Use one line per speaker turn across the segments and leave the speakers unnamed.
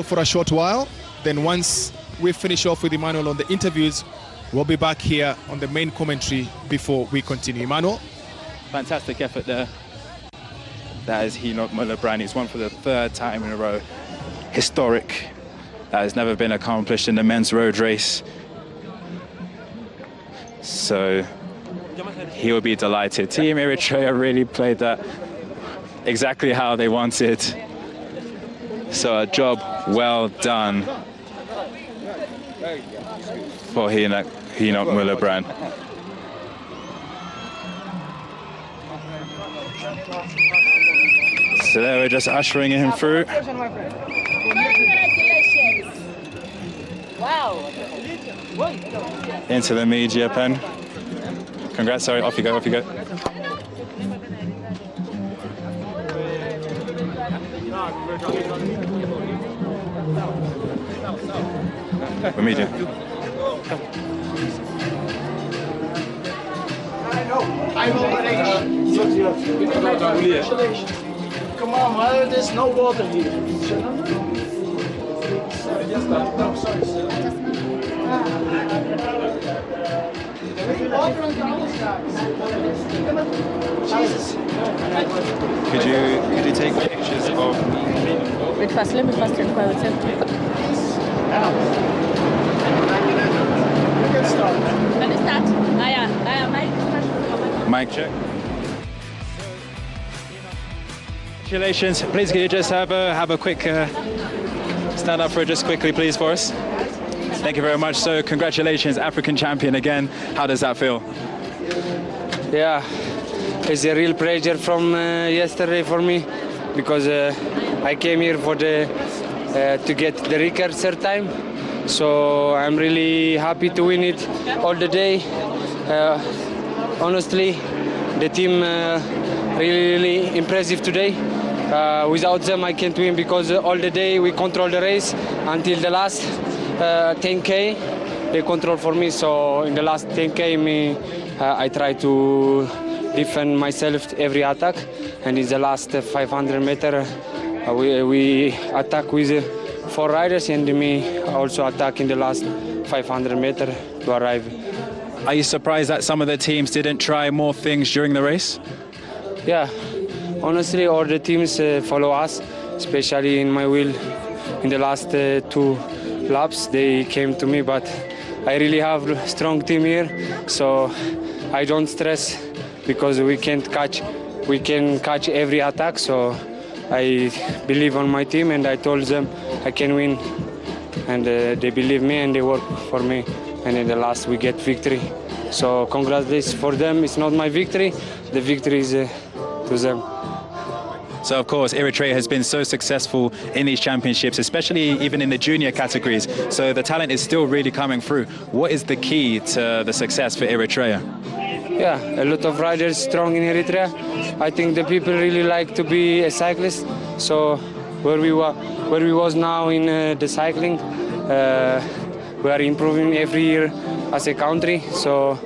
For a short while, then once we finish off with Emmanuel on the interviews, we'll be back here on the main commentary before we continue. Emmanuel?
Fantastic effort there. That is Mulubran. He's won for the third time in a row. Historic. That has never been accomplished in the men's road race. So he will be delighted. Team Eritrea really played that exactly how they wanted. So a job well done for Henoch Mulubran. So there we're just ushering him through.
Wow.
Into the media pen. Congrats, sorry, off you go, off you go. The media.
Come on, man, there's no water here.
Could you take pictures of
Mit Fassle, mit Fassle, mit Fassle. When is that?
mic check? Congratulations. Please could you just have a quick stand up for it just quickly, please, for us? Thank you very much. So congratulations, African champion again. How does that feel?
Yeah, it's a real pleasure from yesterday for me because I came here for to get the record third time. So I'm really happy to win it all the day. Honestly, the team really impressive today. Without them, I can't win because all the day we control the race until the last 10K. They control for me. So in the last 10K, I try to defend myself every attack. And in the last 500 meter, we attack with 4 riders, and me also attack in the last 500 meter to arrive.
Are you surprised that some of the teams didn't try more things during the race?
Yeah, honestly, all the teams follow us, especially in my wheel. In the last 2 laps, they came to me, but I really have a strong team here, so I don't stress because we can catch every attack. So I believe on my team, and I told them I can win, and they believe me and they work for me, and in the last we get victory. So congratulations for them. It's not my victory, the victory is to them.
So of course, Eritrea has been so successful in these championships, especially even in the junior categories. So the talent is still really coming through. What is the key to the success for Eritrea?
Yeah, a lot of riders strong in Eritrea. I think the people really like to be a cyclist. So where we was now in the cycling, we are improving every year as a country. So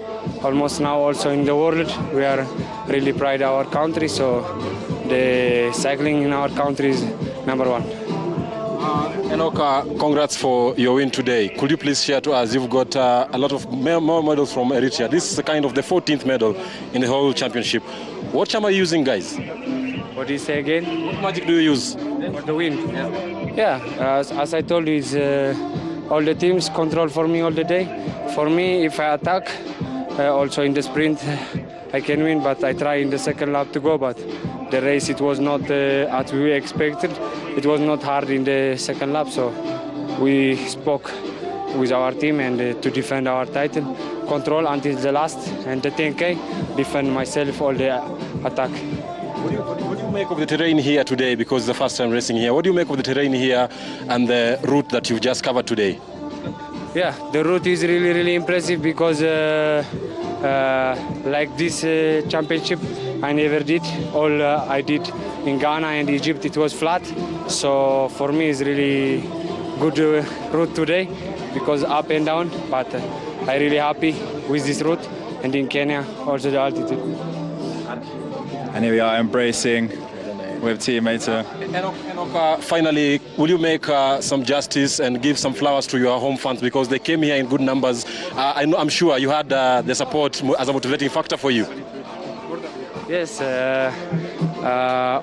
almost now also in the world, we are really proud of our country. So the cycling in our country is #1.
Henoch, congrats for your win today. Could you please share to us, you've got a lot of more medals from Eritrea. This is kind of the 14th medal in the whole championship. What charm are you using, guys?
What do you say again?
What magic do you use?
For the win. Yeah, as I told you, it's, all the teams control for me all the day. For me, if I attack, also in the sprint, I can win, but I try in the second lap to go, but the race, it was not as we expected. It was not hard in the second lap, so we spoke with our team and to defend our title, control until the last, and the 10K, defend myself all the attack.
What do you make of the terrain here today, because it's the first time racing here? What do you make of the terrain here and the route that you've just covered today?
Yeah, the route is really, really impressive because like this championship, I never did. All I did in Ghana and Egypt, it was flat. So for me, it's really good route today because up and down. But I'm really happy with this route, and in Kenya also the altitude.
And here we are embracing with teammates.
Finally, will you make some justice and give some flowers to your home fans because they came here in good numbers? I'm sure you had the support as a motivating factor for you.
Yes,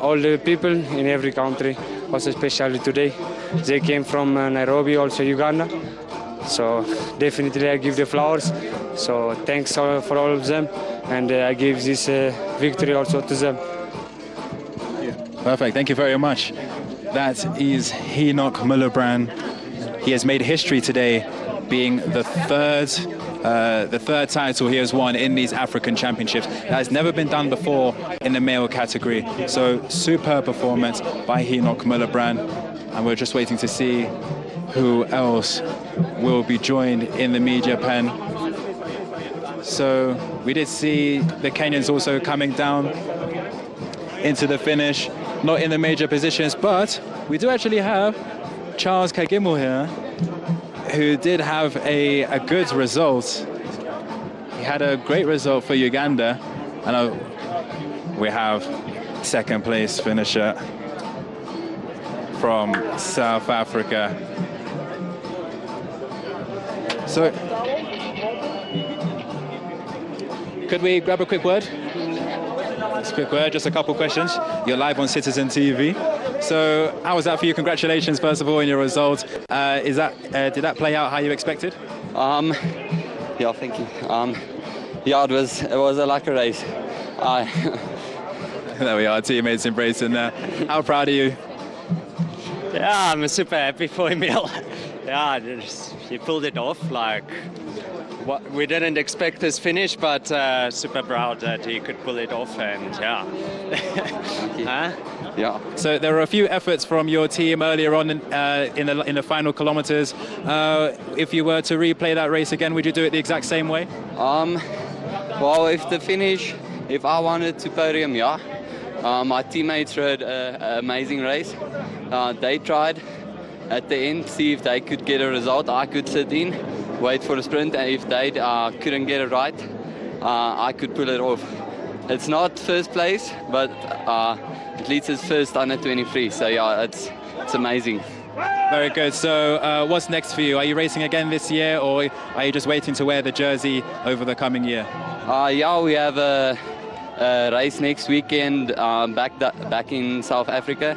all the people in every country, also especially today, they came from Nairobi, also Uganda. So definitely I give the flowers. So thanks for all of them, and I give this victory also to them.
Perfect, thank you very much. That is Mulubran. He has made history today, being the third title he has won in these African Championships. That has never been done before in the male category. So superb performance by Mulubran, and we're just waiting to see who else will be joined in the media pen. So we did see the Kenyans also coming down into the finish, not in the major positions, but we do actually have Charles Kagimu here, who did have a good result. He had a great result for Uganda, and we have second place finisher from South Africa. So, could we grab a quick word? Just a quick word, just a couple questions. You're live on Citizen TV. So, how was that for you? Congratulations, first of all, on your result. Did that play out how you expected?
Yeah, thank you. Yeah, it was a lucky race.
There we are, teammates embracing that. How proud are you?
Yeah, I'm super happy for Emil. Yeah, he pulled it off. Like, we didn't expect this finish, but super proud that he could pull it off, and yeah.
Yeah.
So there were a few efforts from your team earlier on in the final kilometers. If you were to replay that race again, would you do it the exact same way?
Well, if I wanted to podium, yeah. My teammates rode an amazing race. They tried at the end, see if they could get a result. I could sit in, wait for the sprint, and if they couldn't get it right, I could pull it off. It's not first place, but at least it's first under 23, so yeah, it's amazing.
Very good. So what's next for you? Are you racing again this year, or are you just waiting to wear the jersey over the coming year?
Yeah, we have a race next weekend back in South Africa.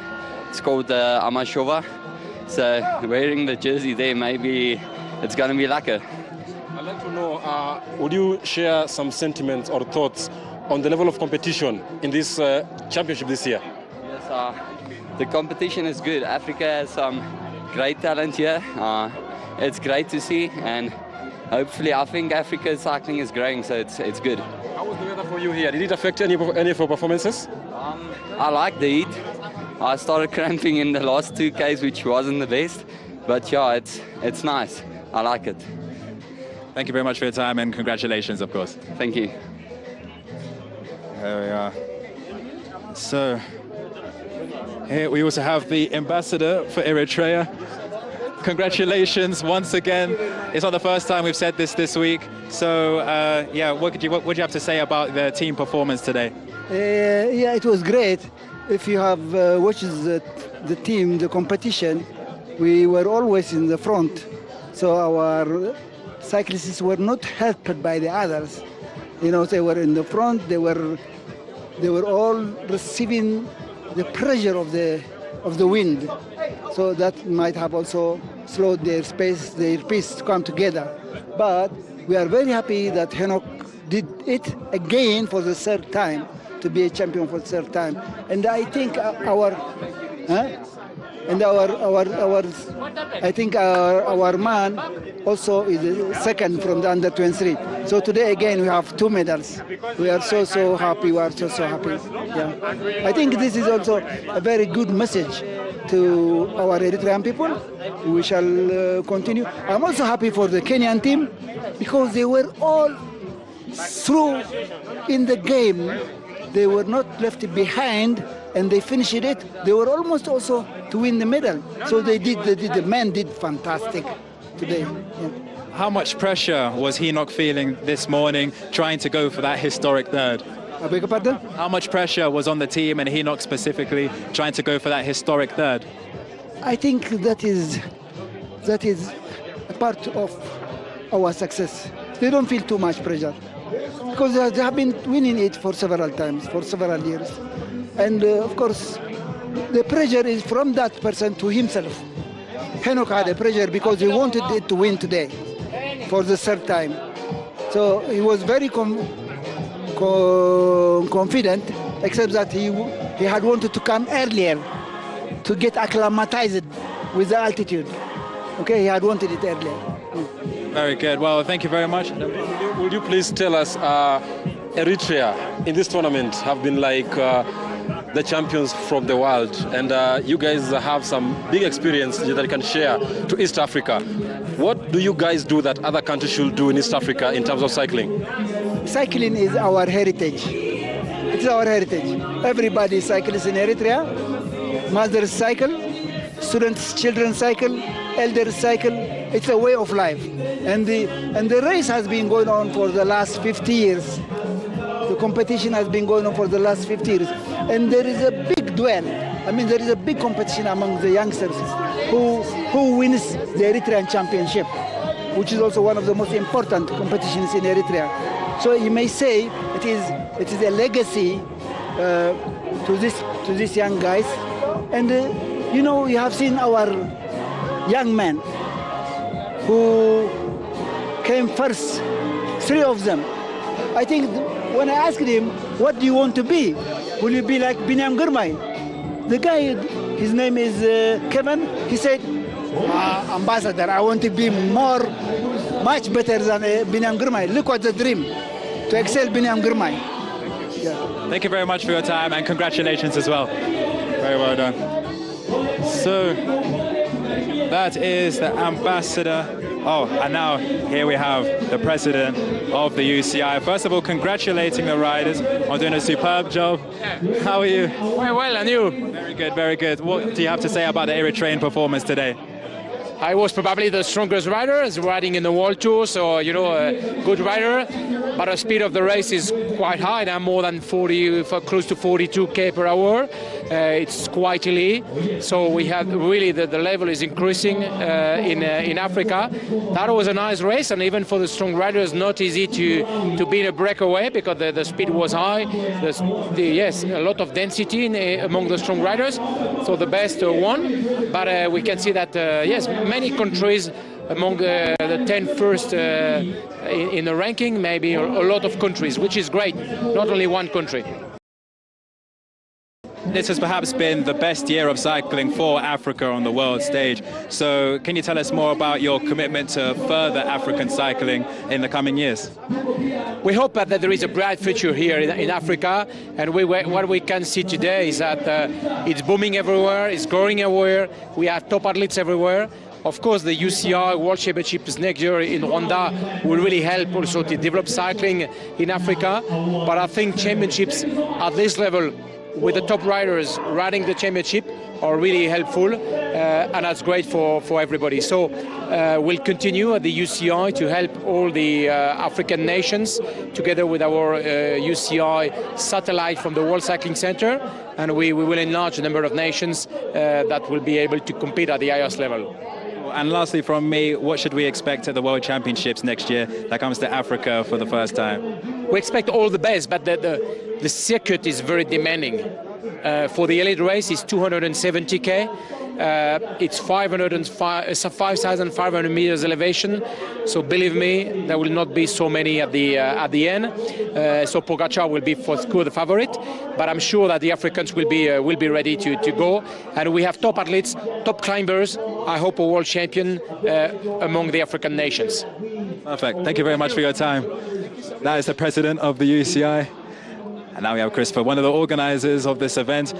It's called the Amashova. So wearing the jersey there, maybe it's going to be lacquer.
I'd like to know, would you share some sentiments or thoughts on the level of competition in this championship this year?
Yes, the competition is good. Africa has some great talent here. It's great to see, and hopefully I think Africa's cycling is growing, so it's good.
How was the weather for you here? Did it affect any of your performances?
I like the heat. I started cramping in the last 2 Ks, which wasn't the best, but yeah, it's nice. I like it.
Thank you very much for your time, and congratulations, of course.
Thank you.
There we are. So here we also have the ambassador for Eritrea. Congratulations once again. It's not the first time we've said this week. So yeah, what do you have to say about the team performance today?
Yeah, it was great. If you have watched the team, the competition, we were always in the front. So our cyclists were not helped by the others. You know, they were in the front. They were all receiving the pressure of the wind. So that might have also slowed their pace to come together. But we are very happy that Henok did it again for the third time, to be a champion for the third time. And I think our man also is the second from the under 23. So today again we have 2 medals. We are so happy. We are so happy. Yeah, I think this is also a very good message to our Eritrean people. We shall continue. I'm also happy for the Kenyan team because they were all through in the game. They were not left behind, and they finished it. They were almost also to win the medal. So the men did fantastic today. Yeah.
How much pressure was Henok feeling this morning, trying to go for that historic third?
I beg your pardon?
How much pressure was on the team and Enoch specifically trying to go for that historic third?
I think that is a part of our success. They don't feel too much pressure because they have been winning it for several times, for several years. And of course, the pressure is from that person to himself. Enoch had a pressure because he wanted it to win today for the third time. So he was very confident, except that he had wanted to come earlier to get acclimatized with the altitude. Okay, he had wanted it earlier.
Very good. Well, thank you very much.
Would you please tell us, Eritrea in this tournament have been like the champions from the world, and you guys have some big experience that you can share to East Africa. What do you guys do that other countries should do in East Africa in terms of cycling?
Cycling is our heritage. It's our heritage. Everybody cycles in Eritrea. Mothers cycle, students, children cycle, elders cycle. It's a way of life. And the race has been going on for the last 50 years. The competition has been going on for the last 50 years. And there is a big duel. I mean, there is a big competition among the youngsters who wins the Eritrean championship, which is also one of the most important competitions in Eritrea. So you may say it is a legacy to these young guys. And you know, you have seen our young men who came first, 3 of them. I think when I asked him, what do you want to be? Will you be like Binyam Gurmai? The guy, his name is Kevin, he said, Ambassador, I want to be much better than Binyam Gurmai. Look what the dream, to excel Binyam Gurmai.
Yeah. Thank you very much for your time and congratulations as well. Very well done. So that is the ambassador. Oh, and now here we have the president of the UCI. First of all, congratulating the riders on doing a superb job. How are you?
Very well, and you?
Very good, very good. What do you have to say about the Eritrean performance today?
I was probably the strongest rider, riding in the World Tour, so, you know, a good rider. But the speed of the race is quite high now, more than 40, close to 42 km per hour. It's quite elite. So we have really, the level is increasing in Africa. That was a nice race, and even for the strong riders, not easy to be in a breakaway because the speed was high. Yes, a lot of density among the strong riders. So the best won. But we can see that, yes, many countries among the 10 first in the ranking, maybe a lot of countries, which is great, not only one country.
This has perhaps been the best year of cycling for Africa on the world stage. So can you tell us more about your commitment to further African cycling in the coming years?
We hope that there is a bright future here in Africa, and what we can see today is that it's booming everywhere, it's growing everywhere, we have top athletes everywhere. Of course, the UCI World Championships next year in Rwanda will really help also to develop cycling in Africa. But I think championships at this level, with the top riders riding the championship, are really helpful, and that's great for everybody. So we'll continue at the UCI to help all the African nations together with our UCI satellite from the World Cycling Center, and we will enlarge the number of nations that will be able to compete at the highest level.
And lastly from me, what should we expect at the World Championships next year that comes to Africa for the first time?
We expect all the best, but the circuit is very demanding. For the elite race, it's 270k. It's 5,500 meters elevation. So believe me, there will not be so many at the end. So Pogacar will be for sure the favorite, but I'm sure that the Africans will be ready to go. And we have top athletes, top climbers. I hope a world champion among the African nations.
Perfect. Thank you very much for your time. That is the president of the UCI. And now we have Christopher, one of the organizers of this event.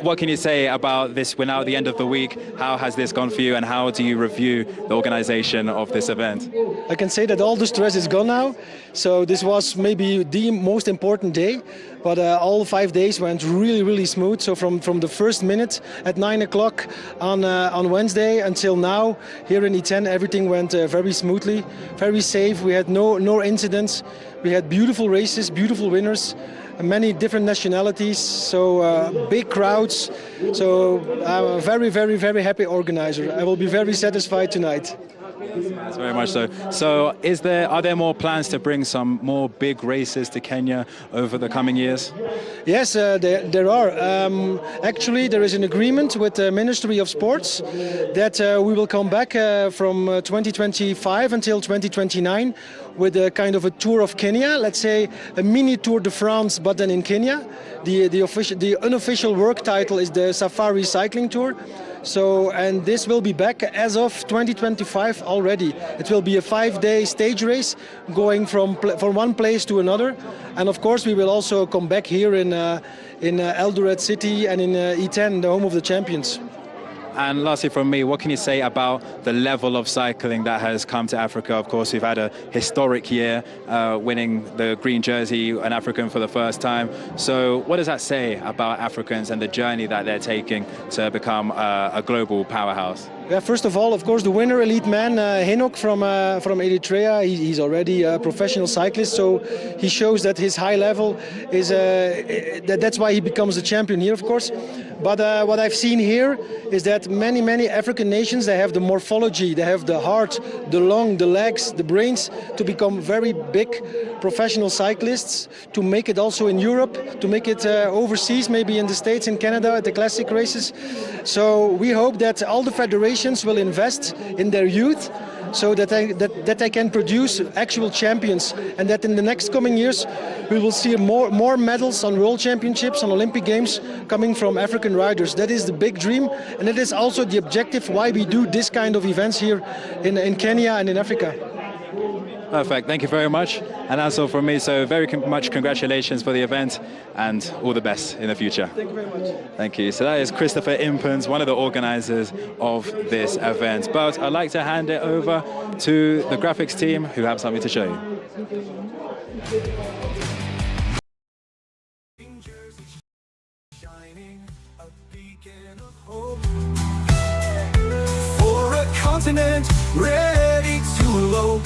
What can you say about this? We're now at the end of the week. How has this gone for you, and how do you review the organization of this event?
I can say that all the stress is gone now. So this was maybe the most important day. but all 5 days went really smooth. So from the first minute at 9 o'clock on Wednesday until now here in E10, everything went very smoothly, very safe. We had no incidents. We had beautiful races, beautiful winners, many different nationalities, so big crowds. So I'm a very happy organizer. I will be very satisfied tonight.
That's very much so. So are there more plans to bring some more big races to Kenya over the coming years?
Yes, there are. Actually, there is an agreement with the Ministry of Sports that we will come back from 2025 until 2029 with a kind of a tour of Kenya, let's say a mini Tour de France, but then in Kenya. The unofficial work title is the Safari Cycling Tour. So, and this will be back as of 2025 already. It will be a 5-day stage race going from one place to another. And of course, we will also come back here in Eldoret City and in E10, the home of the champions.
And lastly from me, what can you say about the level of cycling that has come to Africa? Of course, we've had a historic year winning the green jersey, an African for the first time. So what does that say about Africans and the journey that they're taking to become a global powerhouse?
Yeah, first of all, of course, the winner, elite man, Henok from Eritrea, he's already a professional cyclist, so he shows that his high level is, that's why he becomes a champion here, of course. But what I've seen here is that many African nations, they have the morphology, they have the heart, the lung, the legs, the brains to become very big professional cyclists, to make it also in Europe, to make it overseas, maybe in the States, in Canada, at the classic races. So we hope that all the federations will invest in their youth so that they can produce actual champions, and that in the next coming years we will see more medals on World Championships, on Olympic Games coming from African riders. That is the big dream, and it is also the objective why we do this kind of events here in Kenya and in Africa.
Perfect, thank you very much. And that's all from me, so very much congratulations for the event and all the best in the future.
Thank you very much.
Thank you. So that is Christopher Impens, one of the organizers of this event. But I'd like to hand it over to the graphics team who have something to show you.
For a continent ready to elope,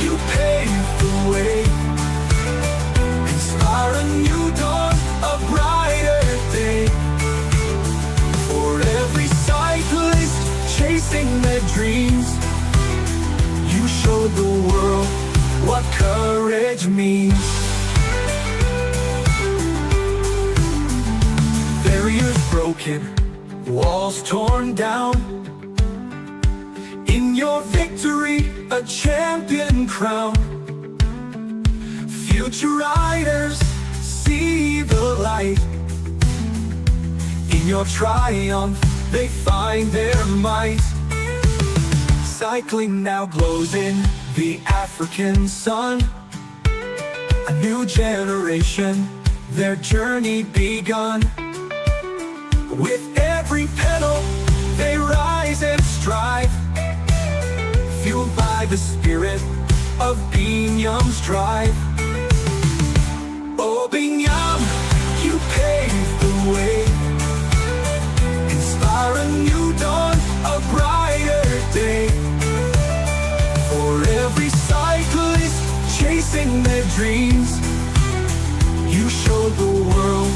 you pave the way, inspire a new dawn, a brighter day. For every cyclist chasing their dreams, you showed the world what courage means. Barriers broken, walls torn down. In your victory, a champion crown. Future riders see the light. In your triumph, they find their might. Cycling now glows in the African sun. A new generation, their journey begun. With every pedal, they rise and strive, fueled by the spirit of Binyam's drive. Oh Binyam, you pave the way, inspire a new dawn, a brighter day. For every cyclist chasing their dreams, you showed the world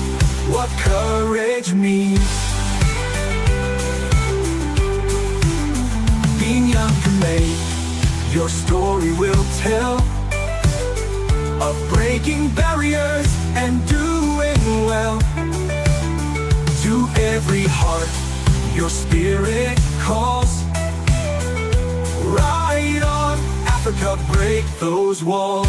what courage means. Binyam Kamei, your story will tell of breaking barriers and doing well. To every heart, your spirit calls. Ride on, Africa, break those walls.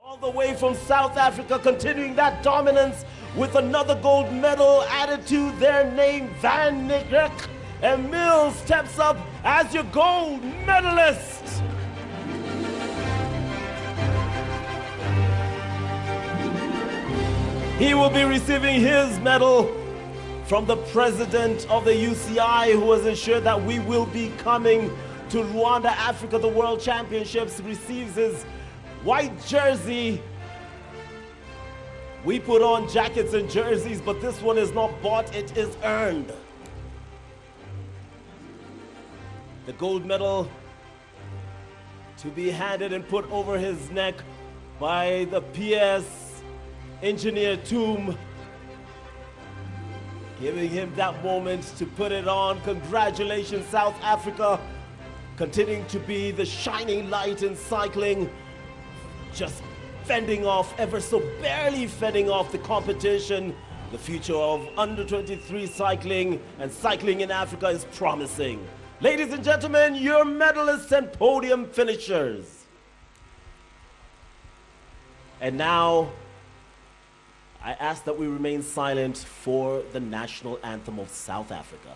All the way from South Africa, continuing that dominance with another gold medal added to their name, Van Niekerk. And Mills steps up as your gold medalist. He will be receiving his medal from the president of the UCI, who has ensured that we will be coming to Rwanda, Africa, the World Championships. Receives his white jersey. We put on jackets and jerseys, but this one is not bought, it is earned. The gold medal to be handed and put over his neck by the PS engineer Tomb, giving him that moment to put it on. Congratulations, South Africa, continuing to be the shining light in cycling, just fending off, ever so barely fending off the competition. The future of under-23 cycling and cycling in Africa is promising. Ladies and gentlemen, your medalists and podium finishers. And now, I ask that we remain silent for the national anthem of South Africa.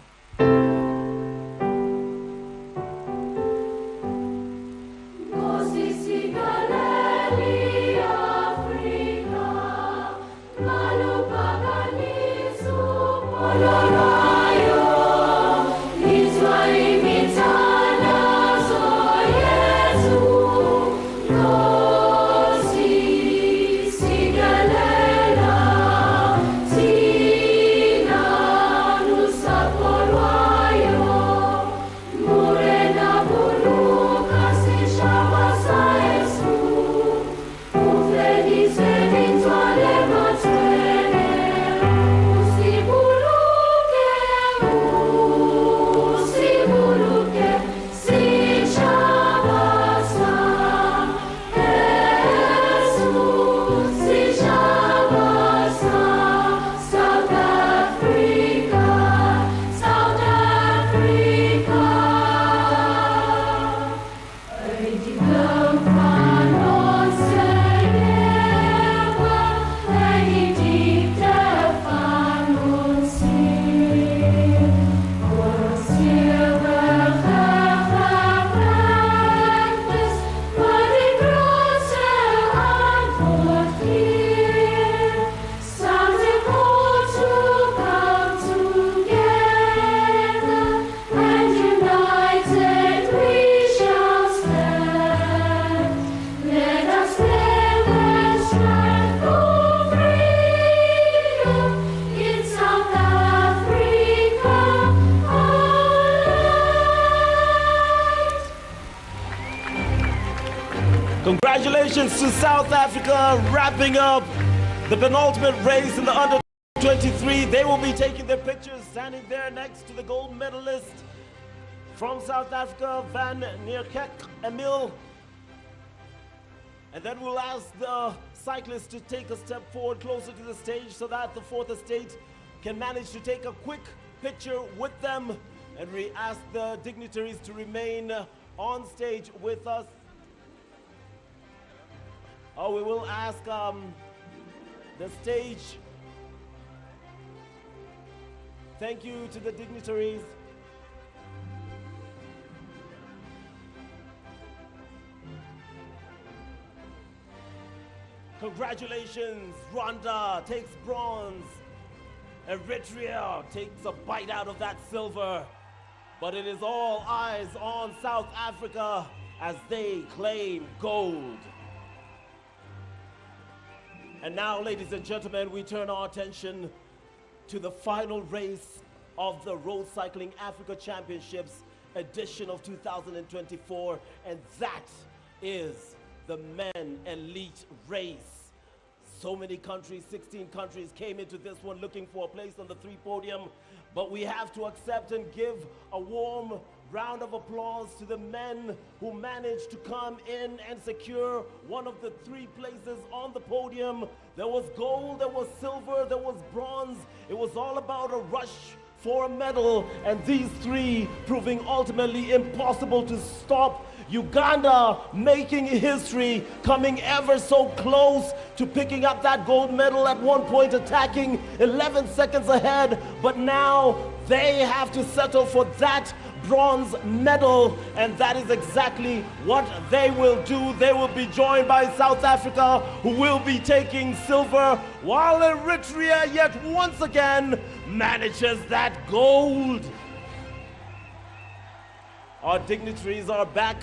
Congratulations to South Africa, wrapping up the penultimate race in the under-23. They will be taking their pictures, standing there next to the gold medalist from South Africa, Van Niekerk Emil. And then we'll ask the cyclists to take a step forward closer to the stage so that the fourth estate can manage to take a quick picture with them. And we ask the dignitaries to remain on stage with us. Oh, we will ask the stage. Thank you to the dignitaries. Congratulations, Rwanda takes bronze. Eritrea takes a bite out of that silver. But it is all eyes on South Africa as they claim gold. And now, ladies and gentlemen, we turn our attention to the final race of the Road Cycling Africa Championships edition of 2024, and that is the men elite race. So many countries, 16 countries came into this one looking for a place on the three podium, but we have to accept and give a warm round of applause to the men who managed to come in and secure one of the three places on the podium. There was gold, there was silver, there was bronze. It was all about a rush for a medal, and these three proving ultimately impossible to stop. Uganda making history, coming ever so close to picking up that gold medal, at one point attacking 11 seconds ahead, but now they have to settle for that bronze medal, and that is exactly what they will do. They will be joined by South Africa, who will be taking silver, while Eritrea yet once again manages that gold. Our dignitaries are back,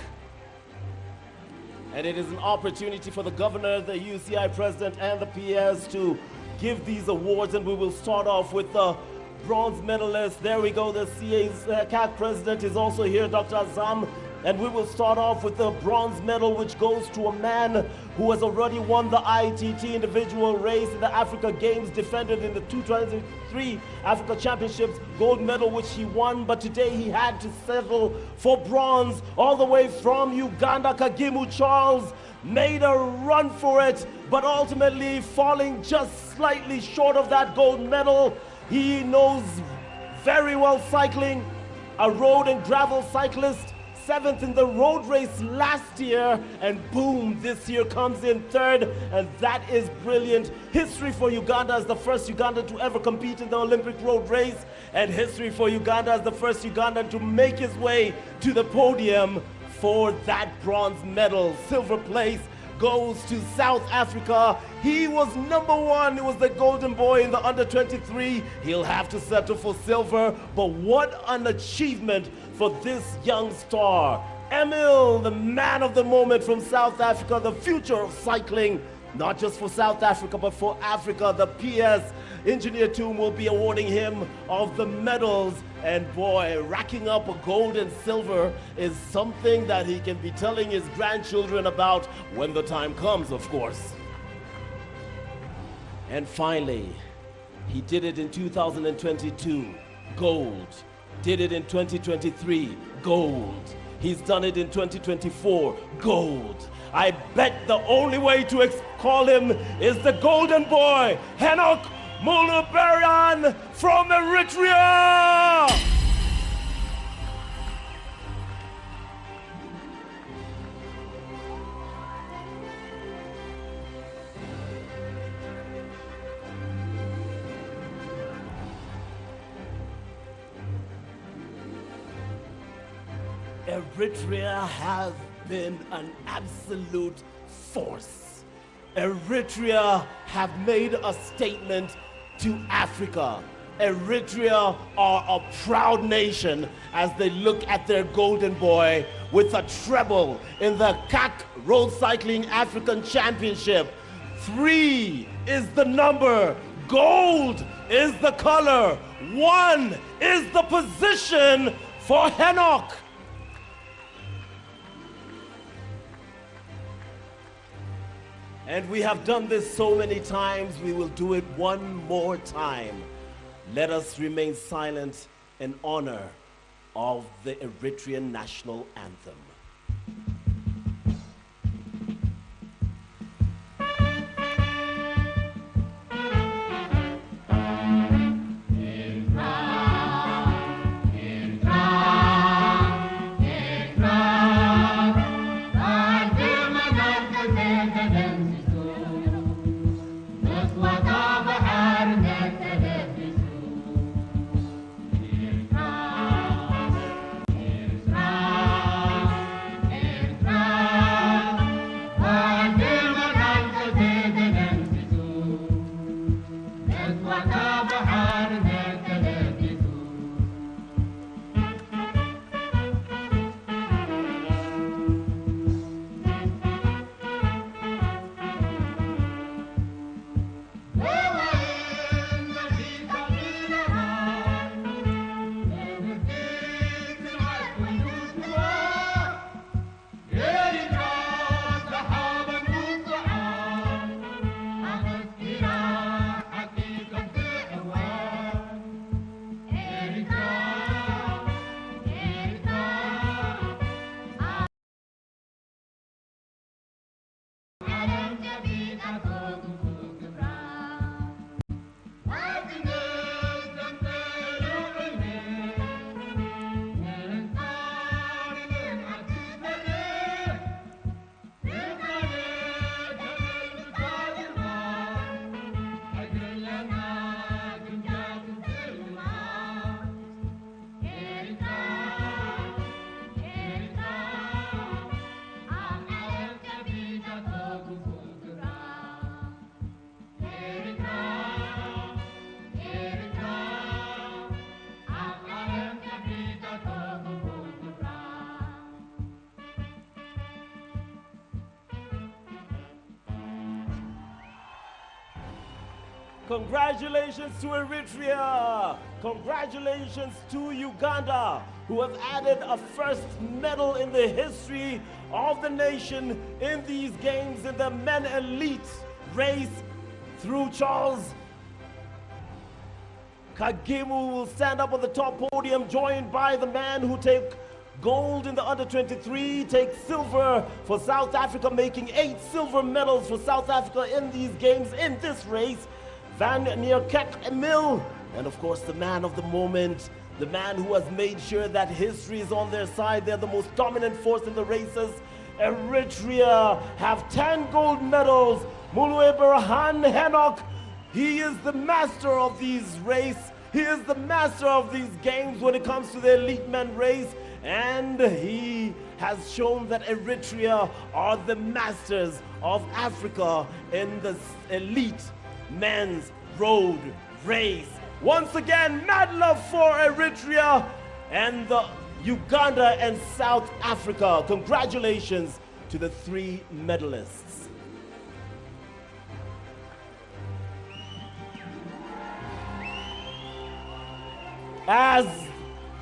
and it is an opportunity for the governor, the UCI president, and the PS to give these awards, and we will start off with the bronze medalist. There we go, the CAC president is also here, Dr. Azam, and we will start off with the bronze medal, which goes to a man who has already won the ITT individual race in the Africa Games, defended in the 2023 Africa Championships, gold medal which he won, but today he had to settle for bronze. All the way from Uganda, Kagimu Charles made a run for it, but ultimately falling just slightly short of that gold medal. He knows very well cycling, a road and gravel cyclist, 7th in the road race last year, and boom, this year comes in 3rd, and that is brilliant. History for Uganda as the first Ugandan to ever compete in the Olympic road race, and history for Uganda as the first Ugandan to make his way to the podium for that bronze medal. Silver place goes to South Africa. He was #1. He was the golden boy in the under-23. He'll have to settle for silver, but what an achievement for this young star. Emil, the man of the moment from South Africa, the future of cycling, not just for South Africa, but for Africa. The PS Engineer Tomb will be awarding him of the medals. And boy, racking up a gold and silver is something that he can be telling his grandchildren about when the time comes, of course. And finally, he did it in 2022, gold. Did it in 2023, gold. He's done it in 2024, gold. I bet the only way to call him is the golden boy, Henok Muluberian from Eritrea! Eritrea has been an absolute force. Eritrea have made a statement to Africa. Eritrea are a proud nation as they look at their golden boy with a treble in the CAC Road Cycling African Championship. 3 is the number, gold is the color, 1 is the position for Henok. And we have done this so many times, we will do it one more time. Let us remain silent in honor of the Eritrean national anthem. Congratulations to Eritrea. Congratulations to Uganda, who have added a first medal in the history of the nation in these games in the men elite race through Charles Kagemu will stand up on the top podium, joined by the man who take gold in the under-23, takes silver for South Africa, making 8 silver medals for South Africa in these games, in this race. Van Niekerk Emil, and of course the man of the moment, the man who has made sure that history is on their side. They're the most dominant force in the races. Eritrea have 10 gold medals. Mulubirhan Henok, he is the master of these race. He is the master of these games when it comes to the elite men race. And he has shown that Eritrea are the masters of Africa in the elite men's road race. Once again, mad love for Eritrea and the Uganda and South Africa. Congratulations to the 3 medalists. As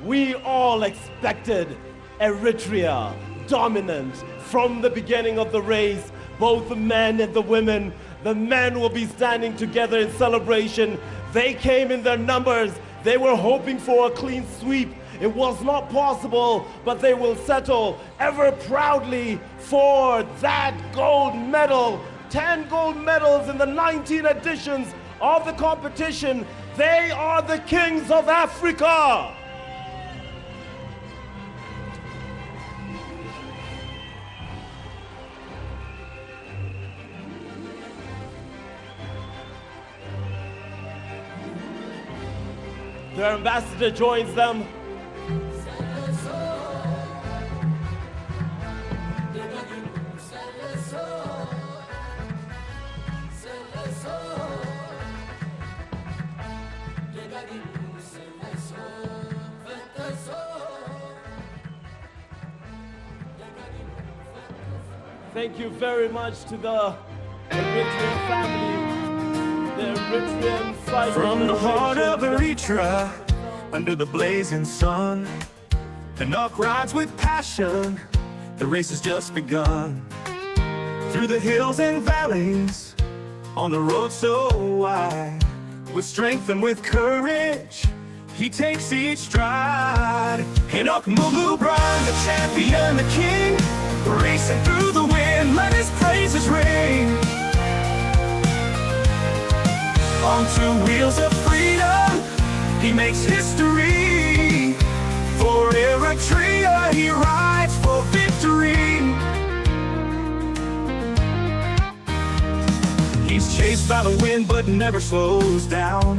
we all expected, Eritrea dominant from the beginning of the race, both the men and the women. The men will be standing together in celebration. They came in their numbers. They were hoping for a clean sweep. It was not possible, but they will settle ever proudly for that gold medal. 10 gold medals in the 19 editions of the competition. They are the kings of Africa. Their ambassador joins them. Thank you very much to the Eritrean family, the Eritrean cycling.
From the heart of Eritrea, under the blazing sun, Henok rides with passion, the race has just begun. Through the hills and valleys, on the road so wide, with strength and with courage, he takes each stride. Henok Mulubirhan, the champion, the king, racing through the wind, let his praises ring. On 2 wheels of freedom, he makes history. For Eritrea, he rides for victory. He's chased by the wind, but never slows down.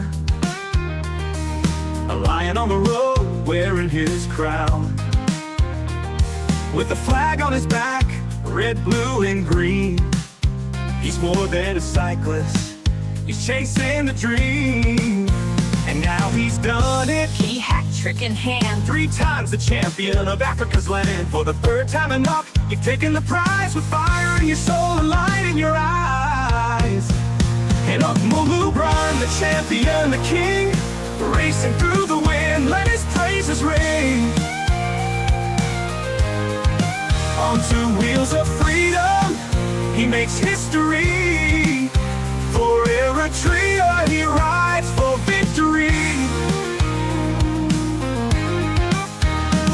A lion on the road, wearing his crown. With the flag on his back, red, blue, and green. He's more than a cyclist, he's chasing the dream. And now he's done it,
he hat-trick in hand.
3 times the champion of Africa's land. For the 3rd time enough, you've taken the prize, with fire in your soul and light in your eyes. Henok Mulubirhan, the champion, the king, racing through the wind, let his praises ring. On 2 wheels of freedom, he makes history. For Eritrea, he rides for victory.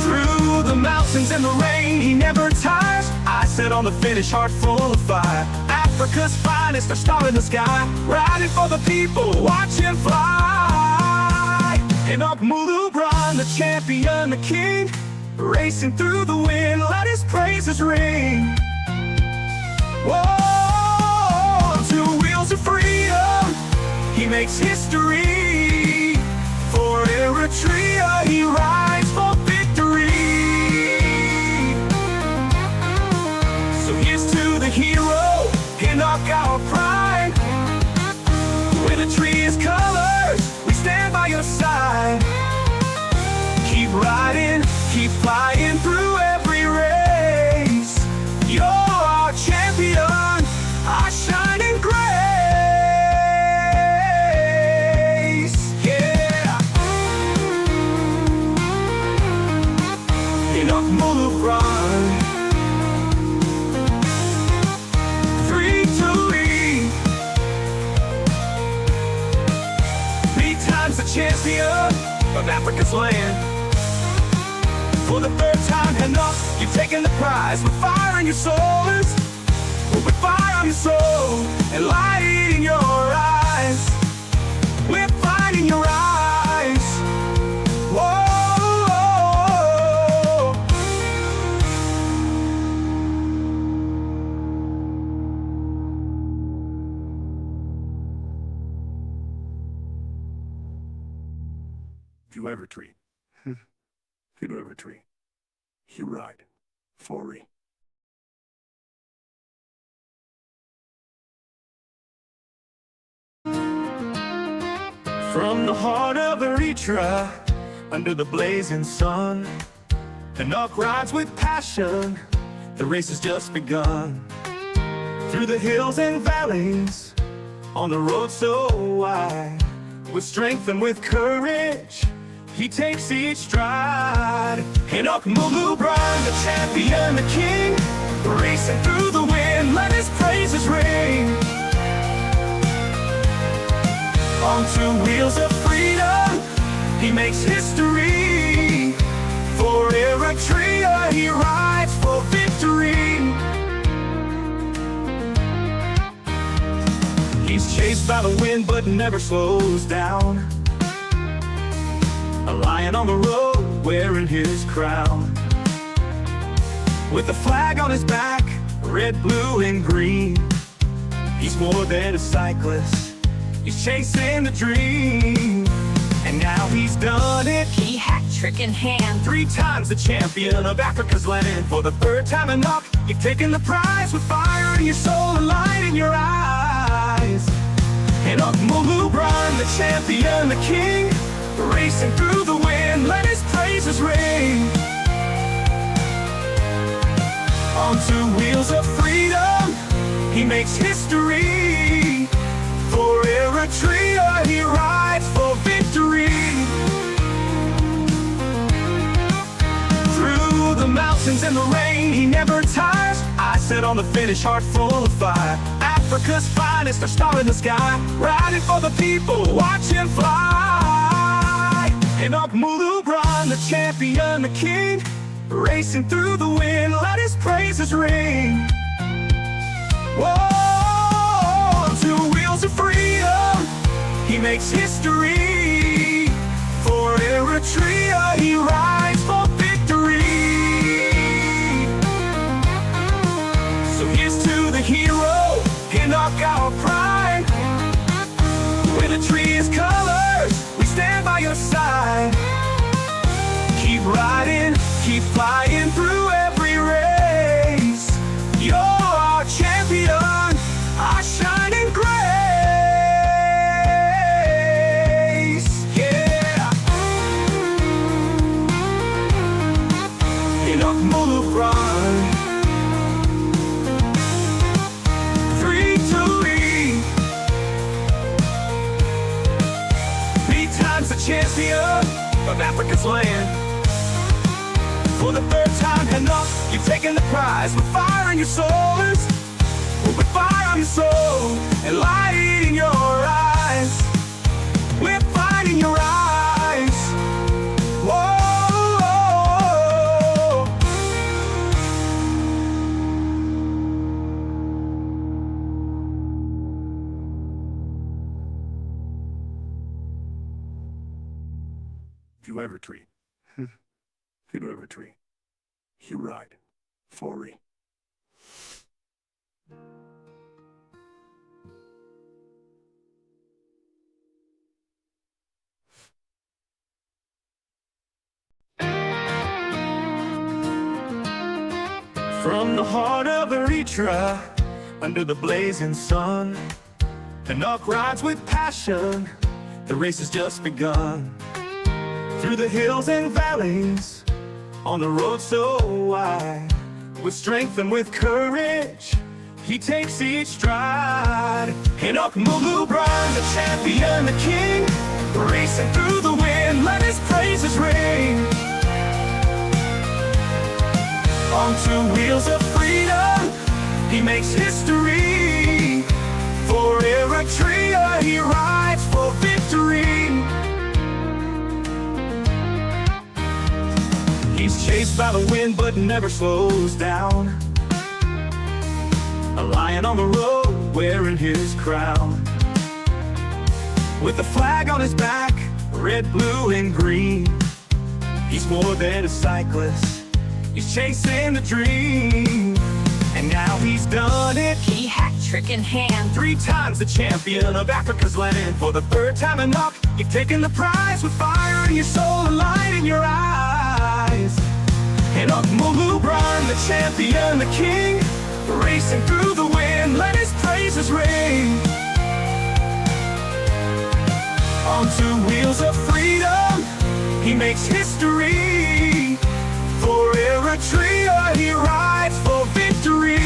Through the mountains and the rain, he never tires. I sit on the finish, heart full of fire. Africa's finest, a star in the sky, riding for the people, watch him fly. Henok Mulubirhan, the champion, the king, racing through the wind, let his praises ring. Whoa, on 2 wheels of freedom, he makes history. For Eritrea, he rides for victory. So here's to the hero, Henok, our pride. With Eritrea's colors, we stand by your side. Keep riding, keep flying through every race. You're our champion, our shining grace. champion of Africa's land. For the third time and up, you've taken the prize with fire in your souls, with fire on your soul and light in your eyes, with fire in your eyes. Whoa.
If you ever treat, if you ever treat, you ride for me.
From the heart of Eritrea, under the blazing sun, and up rides with passion, the race has just begun. Through the hills and valleys, on the road so wide, with strength and with courage, he takes each stride. And up Mulubran, the champion, the king, racing through the wind, let his praises ring. On two wheels of freedom, he makes history. For Eritrea, he rides for victory. He's chased by the wind but never slows down. A lion on the road, wearing his crown. With the flag on his back, red, blue, and green. He's more than a cyclist, he's chasing the dream. And now he's done it.
He hat-trick in hand.
3 times the champion of Africa's land. For the third time enough, you've taken the prize with fire in your soul and light in your eyes. And up Mulubran, the champion, the king, racing through the wind, let his praises ring. On 2 wheels of freedom, he makes history. For Eritrea, he rides for victory. Through the mountains and the rain, he never tires. I sit on the finish, heart full of fire. Africa's finest, a star in the sky, riding for the people, watch him fly. And up Mulubran, the champion, the king, racing through the wind, let his praises ring. Whoa, 2 wheels of freedom, he makes history. For Eritrea, he rides for victory. So here's to the hero, in our pride. With a tree's colors, we stand by your side. Keep riding, keep flying through every race. You're our champion, our shining grace. Yeah. In Mulubran, 3 to lead. 3 times the champion of Africa's land. For the third time and up, you've taken the prize with fire in your souls, with fire on your soul and light in your eyes, with fire in your eyes. Whoa.
If you ever treat, if you ever treat, you ride for me.
From the heart of Eritrea, under the blazing sun, and up rides with passion, the race has just begun. Through the hills and valleys, on the road so wide, with strength and with courage, he takes each stride. And up Mulubran, the champion, the king, racing through the wind, let his praises ring. On 2 wheels of freedom, he makes history. For Eritrea, he rides for victory. Chased by the wind but never slows down. A lion on the road wearing his crown. With the flag on his back, red, blue, and green. He's more than a cyclist, he's chasing the dream. And now he's done it.
He hat-trick in hand.
3 times the champion of Africa's land. For the 3rd time enough, you've taken the prize. With fire in your soul and light in your eyes. And up Mulubran, the champion, the king, racing through the wind, let his praises ring. On 2 wheels of freedom, he makes history. For Eritrea, he rides for victory.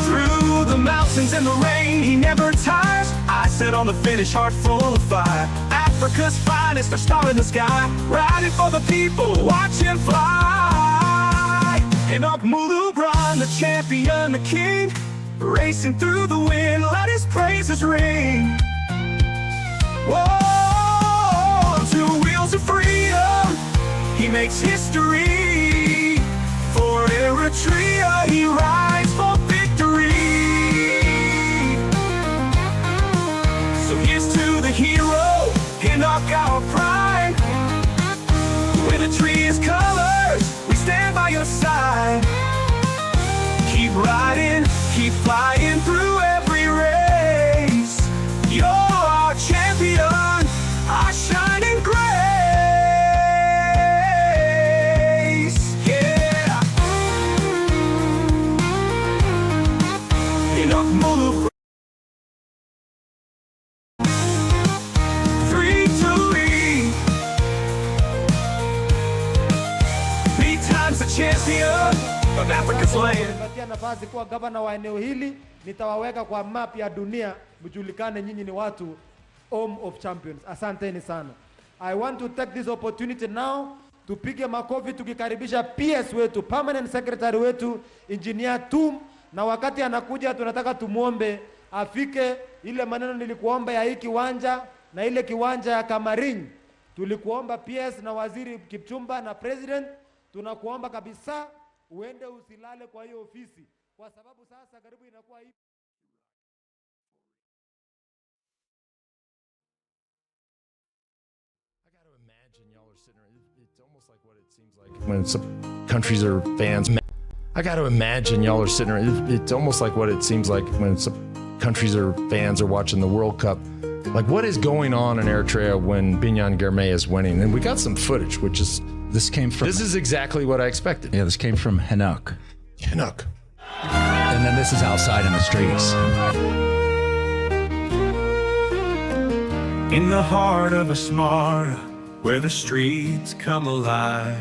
Through the mountains and the rain, he never tires. I sit on the finish, heart full of fire. Africa's finest, a star in the sky, riding for the people, watch him fly. And up Mulubran, the champion, the king, racing through the wind, let his praises ring. Whoa, 2 wheels of freedom, he makes history. For Eritrea, he rides for victory. So here's to the hero, in our pride. With a tree's colors, we stand by your side. Keep riding, keep flying through every race. You're our champion, our shining grace. Yeah. Enough Mulubran. 3 to lead. 3 times the champion of Africa's land.
Nafasi kuwa gavana wa eneo hili, nitawaweka kwa map ya dunia mjulikane nyinyi ni watu home of champions. Asanteni sana. I want to take this opportunity now tupige makofi tukikaribisha PS wetu, permanent secretary wetu, engineer Tum, na wakati anakuja tunataka tumuombe afike ile maneno nilikuomba ya hii kiwanja na ile kiwanja ya Kamarin. Tulikuomba PS na waziri Kipchumba na president, tunakuomba kabisa uende usilale kwa hiyo ofisi kwa sababu sasa karibu inakuwa hivi.
I got to imagine y'all are sitting around. It's almost like what it seems like when some countries are fans. I got to imagine y'all are sitting around. It's almost like what it seems like when some countries are fans are watching the World Cup. Like, what is going on in Eritrea when Binyan Germay is winning? And we got some footage, which is... This is exactly what I expected.
Yeah, this came from Hinnock.
Hinnock.
And then this is outside in the streets.
In the heart of Asmara, where the streets come alive,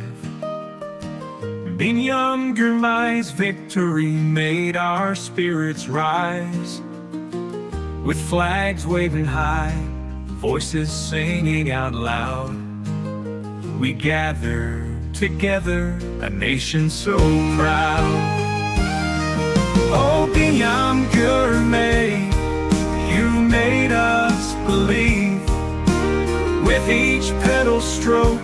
Binyan Germay's victory made our spirits rise. With flags waving high, voices singing out loud, we gather together, a nation so proud. Oh, Binyan Germay, you made us believe. With each pedal stroke,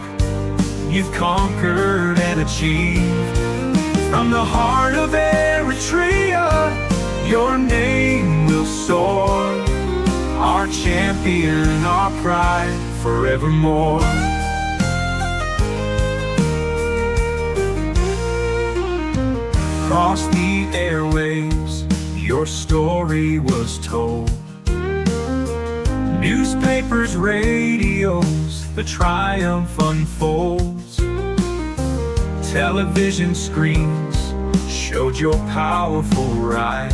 you've conquered and achieved. From the heart of Eritrea, your name will soar. Our champion, our pride, forevermore. Across the airwaves, your story was told. Newspapers, radios, the triumph unfolds. Television screens showed your powerful ride.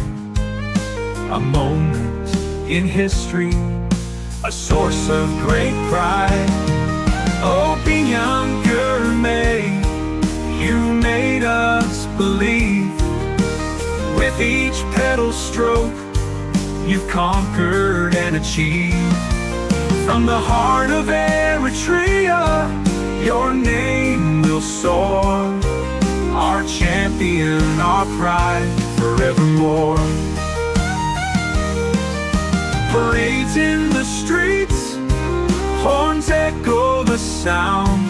A moment in history, a source of great pride. Oh, Binyan Germay, you made us believe. With each pedal stroke, you've conquered and achieved. From the heart of Eritrea, your name will soar. Our champion, our pride, forevermore. Parades in the streets, Horns echo the sound,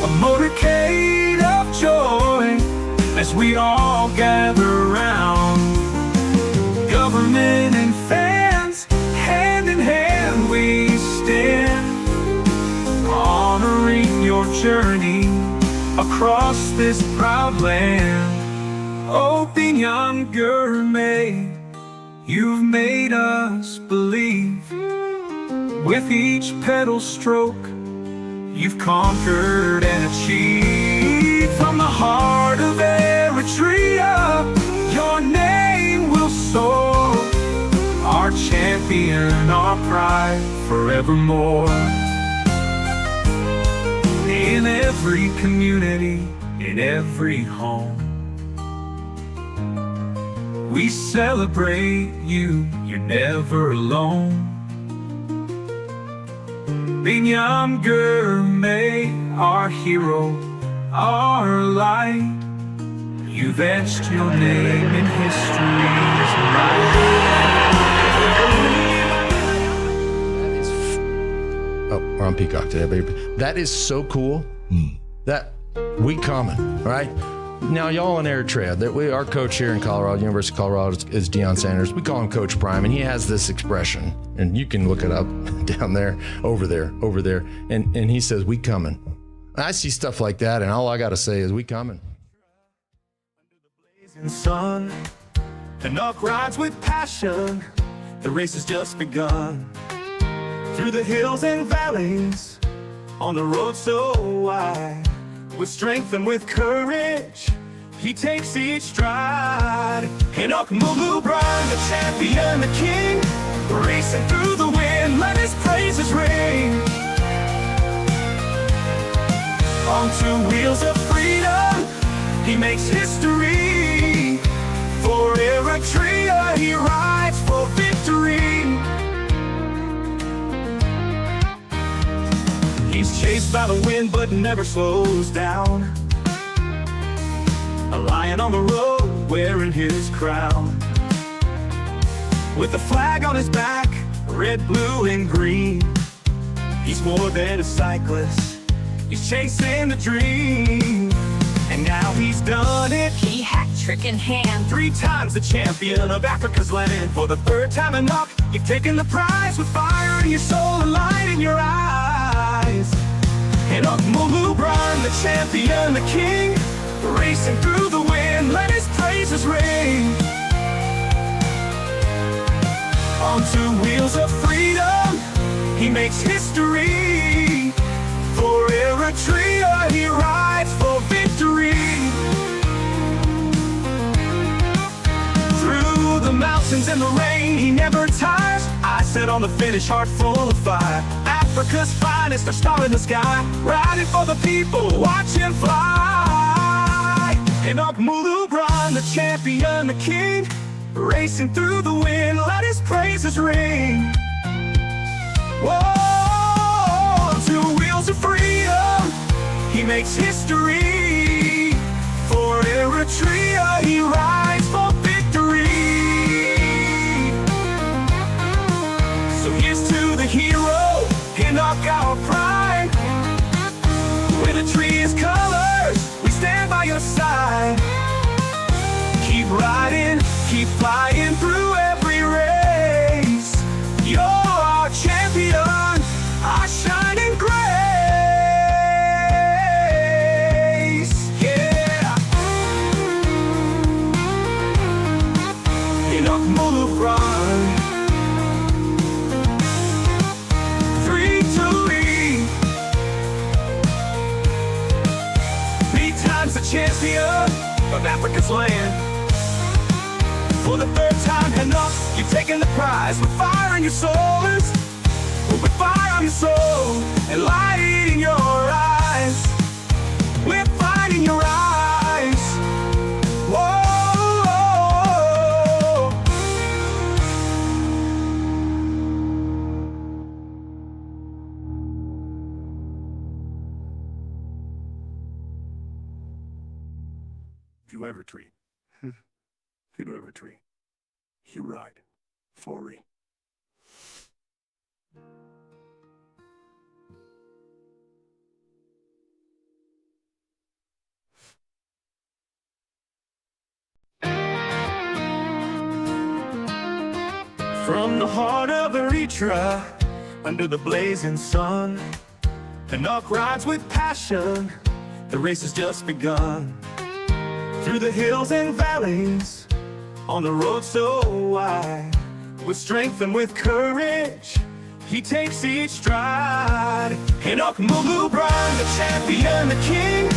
a motorcade of joy as we all gather round. Government and fans, hand in hand we stand, honoring your journey across this proud land. Oh, Binyam Gourmet, you've made us believe. With each pedal stroke, you've conquered and achieved. From the heart of Eritrea, your name will soar, our champion, our pride forevermore. In every community, in every home, we celebrate you, you're never alone. Binyam Gourmet, our hero, our light, you've etched your name in history's
Oh, we're on Peacock today, baby. That is so cool. That we coming, all right? Now, y'all in Eritrea, our coach here in Colorado, University of Colorado, is Deion Sanders. We call him Coach Prime, and he has this expression, and you can look it up down there, over there, and he says, we coming. I see stuff like that, and all I got to say is, we coming.
Blazing sun, Enoch rides with passion, the race has just begun. Through the hills and valleys, on the road so wide, with strength and with courage, he takes each stride. Enoch Mulubran, the champion, the king, racing through the wind, let his praises ring. On two wheels of freedom, he makes history. For Eritrea, he rides for victory. He's chased by the wind but never slows down, a lion on the road wearing his crown. With the flag on his back, red, blue, and green, he's more than a cyclist, he's chasing the dream. And now he's done it,
He hat-trick in hand.
3 times the champion of Africa's land. For the 3rd time enough, you've taken the prize with fire in your soul and light in your eyes. Enoch Mulubran, the champion, the king, racing through the wind, let his praises ring. On 2 wheels of freedom, he makes history. For Eritrea, he rides for victory. Through the mountains and the rain, he never tires. I set on the finish, heart full of fire. Africa's finest, a star in the sky, riding for the people, watch him fly. Enoch Mulubran, the champion, the king, racing through the wind, let his praises ring. Whoa, 2 wheels of freedom, he makes history. For Eritrea, he rides for victory. So here's to the hero, Enoch, our pride. With a tree's colors, we stand by your side. Keep riding, keep flying through every race. You're our champion, our shining grace. Yeah. Enoch Mulubran, victory. 3 times the champion of Africa's land. For the 3rd time enough, you've taken the prize with fire in your soul, with fire on your soul and light in your eyes, with light in your eyes. Whoa.
If you ever treat, if you ever treat, you ride for me.
From the heart of Eritrea, under the blazing sun, Enoch rides with passion, the race has just begun. Through the hills and valleys, on the road so wide, with strength and with courage, he takes each stride. Enoch Mulubran, the champion, the king,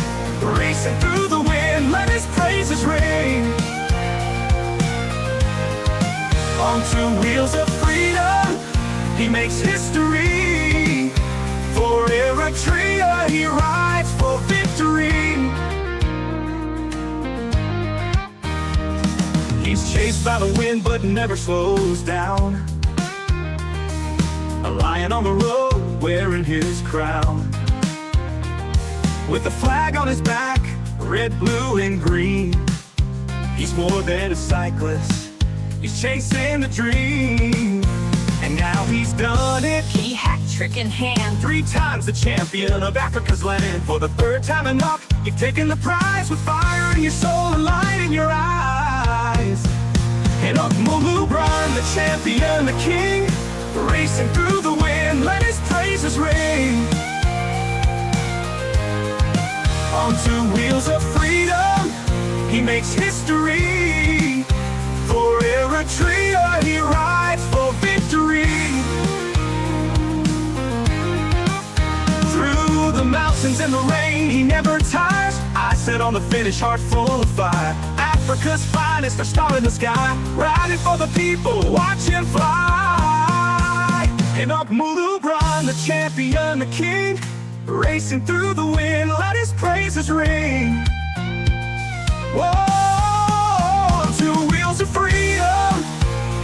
racing through the wind, let his praises ring. On two wheels of freedom, he makes history. For Eritrea, he rides for victory. He's chased by the wind but never slows down. A lion on the road wearing his crown. With the flag on his back, red, blue, and green. He's more than a cyclist, he's chasing the dream. And now he's done it.
He hat-trick in hand.
3 times the champion of Africa's land. For the 3rd time Enoch, you've taken the prize. With fire in your soul and light in your eyes. Enoch Mulubran, the champion, the king, racing through the wind, let his praises ring. On 2 wheels of freedom, he makes history. For Eritrea, he rides for victory. Through the mountains and the rain, he never tires. I sit on the finish, heart full of fire. Africa's finest, a star in the sky, riding for the people, watch him fly. Enoch Mulubran, the champion, the king, racing through the wind, let his praises ring. Whoa, 2 wheels of freedom,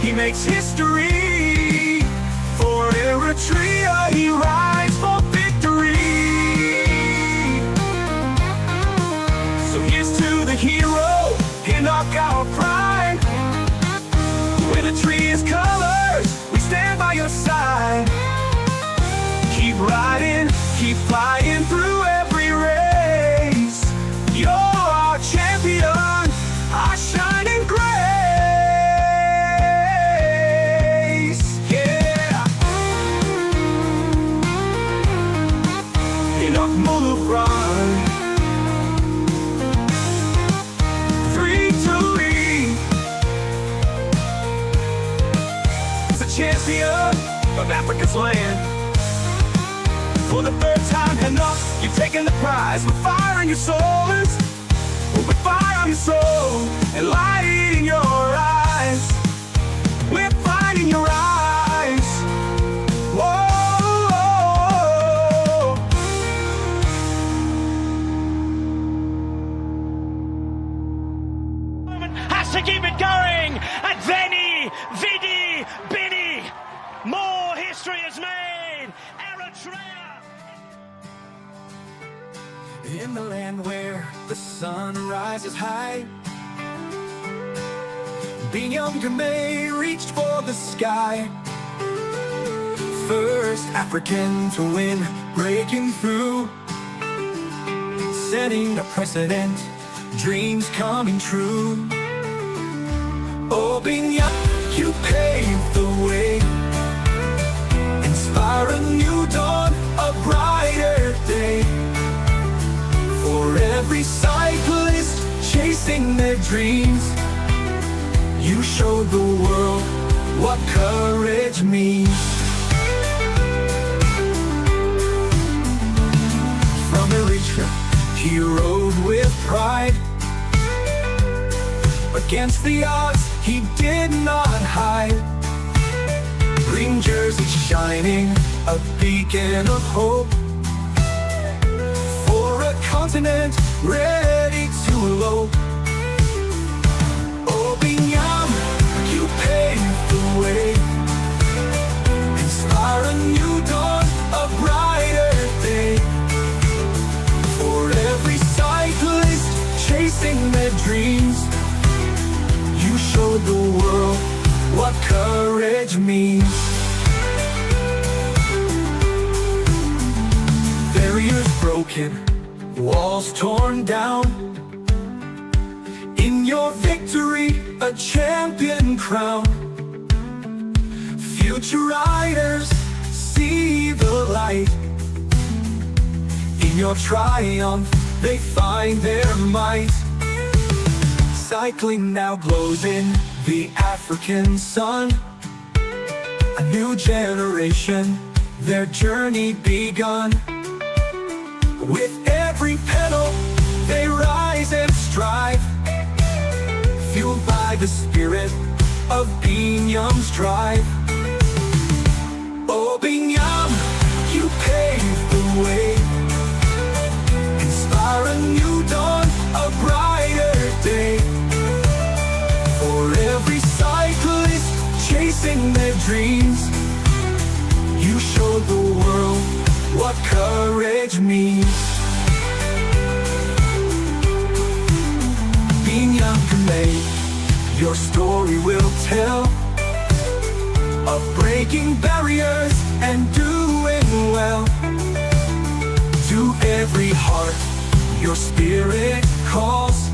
he makes history. For Eritrea, he rides for victory. So here's to the hero, Enoch our pride. With a tree's colors, we stand by your side. Keep riding, keep flying through every race. You're our champion, our shining grace. Yeah. Enoch Mulubran, victory. He's the champion of Africa's land. For the 3rd time, Enoch, you've taken the prize. With fire in your soul, with fire on your soul, and light in your eyes. With light in your eyes. Whoa.
Has to keep it going. And Veni, Vidi, Bini. More history is made. Eritrea.
In the land where the sun rises high, being young May reached for the sky. First African to win, breaking through, setting a precedent, dreams coming true. Oh, being young, you paved the way, inspire a new dawn, a brighter day. For every cyclist chasing their dreams, you showed the world what courage means. From Eritrea, he rode with pride. Against the odds, he did not hide. Green jersey shining, a beacon of hope. Continent ready to elope. Oh, Binyam, you paved the way, inspire a new dawn, a brighter day. For every cyclist chasing their dreams, you showed the world what courage means. Barriers broken, walls torn down. In your victory, a champion crown. Future riders, see the light. In your triumph, they find their might. Cycling now glows in the African sun. A new generation, their journey begun. With every pedal, they rise and strive, fueled by the spirit of Binyam's drive. Oh Binyam, you pave the way, inspire a new dawn, a brighter day. For every cyclist chasing their dreams, you showed the world what courage means. Binyam Kamei, your story will tell of breaking barriers and doing well. To every heart, your spirit calls.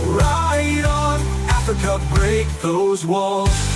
Ride on, Africa, break those walls.